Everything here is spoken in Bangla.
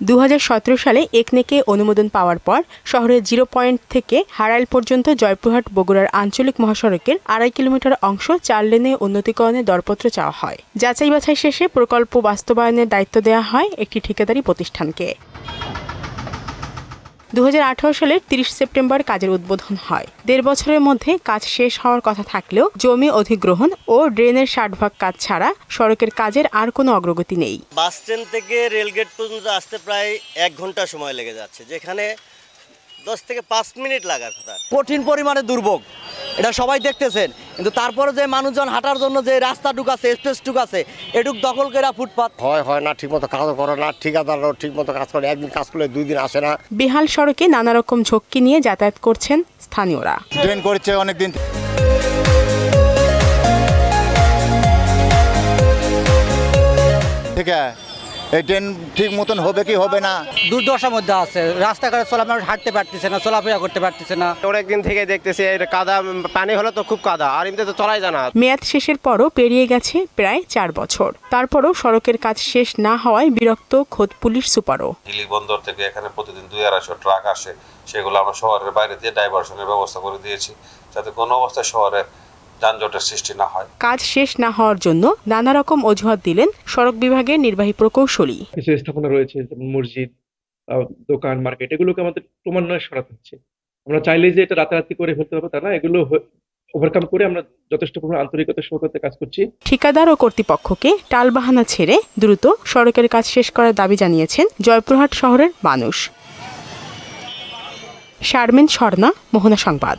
2017 সালে একনেকে অনুমোদন পাওয়ার পর শহরের 0 পয়েন্ট থেকে হারাইল পর্যন্ত জয়পুরহাট বগুড়ার আঞ্চলিক মহাসড়কের 2.5 কিলোমিটার অংশ 4 লেনে উন্নতিকরণের দরপত্র চাওয়া হয়। যাচাই বাছাই শেষে প্রকল্প বাস্তবায়নের দায়িত্ব দেওয়া হয় একটি ঠিকাদারি প্রতিষ্ঠানকে। 2018 সালের 30 সেপ্টেম্বর কাজের উদ্বোধন হয়। 1.5 বছরের মধ্যে কাজ শেষ হওয়ার কথা থাকলেও জমি অধিগ্রহণ ও ড্রেনের 60 ভাগ কাজ ছাড়া সড়কের কাজের আর কোনো অগ্রগতি নেই। বাস স্ট্যান্ড থেকে রেলগেট পর্যন্ত আসতে প্রায় 1 ঘন্টা সময় লেগে যাচ্ছে, যেখানে 10 থেকে 5 মিনিট লাগার কথা। কঠিন পরিমাণে দুর্ভোগ, এটা সবাই দেখতেছেন, কিন্তু তারপরে যে মানুষজন হাঁটার জন্য যে রাস্তাটুক আছে, স্পেসটুক আছে, এটুক দখল করে ফুটপাত হয় না, ঠিকমতো কাজ করে না, ঠিকাদাররাও ঠিকমতো কাজ করে, একদিন কাজ করলে 2 দিন আসে না। বেহাল সড়কে নানা রকম ঝক্কি নিয়ে যাতায়াত করছেন স্থানীয়রা। ড্রেন করছে অনেকদিন, ঠিক আছে, এই ট্রেন ঠিক মতন হবে কি হবে না, দুর্দশার মধ্যে আছে। রাস্তাঘাটে মানুষ হাঁটতে পারতেছে না, চলাফেরা করতে পারতেছে না। অনেকদিন থেকে দেখতেছি কাদা, পানি হলে তো খুব কাদা, আর এমনিতে তো চলাই যায় না। মেয়াদ শেষের পরও পেরিয়ে গেছে প্রায় 4 বছর, তারপরও সড়কের কাজ শেষ না হওয়ায় বিরক্ত খোদ পুলিশ সুপারও। হিলি বন্দর থেকে এখানে প্রতিদিন 200-250 ট্রাক আসে, সেগুলো আমরা শহরের বাইরে দিয়ে ডাইভারশনের ব্যবস্থা করে দিয়েছি, যাতে কোনো অবস্থায় শহরে যানজটের সৃষ্টি না হয়। কাজ শেষ না হওয়ার জন্য নানা রকম অজুহাত দিলেন সড়ক বিভাগের নির্বাহী প্রকৌশলী। কিছু স্থাপনা রয়েছে, যেমন মসজিদ, দোকান, মার্কেট, এগুলোকে আমাদের ক্রমান্বয়ে সরাতে হচ্ছে। আমরা চাইলে যে এটা রাতারাতি করে ফেলতে হবে তা না, এগুলো ওভারকাম করে আমরা যথেষ্ট পরিমাণ আন্তরিকতার সহকারে কাজ করছি। ঠিকাদার ও কর্তৃপক্ষকে টালবাহানা ছেড়ে দ্রুত সড়কের কাজ শেষ করার দাবি জানিয়েছেন জয়পুরহাট শহরের মানুষ। শারমিন স্বর্ণা, মোহনা সংবাদ।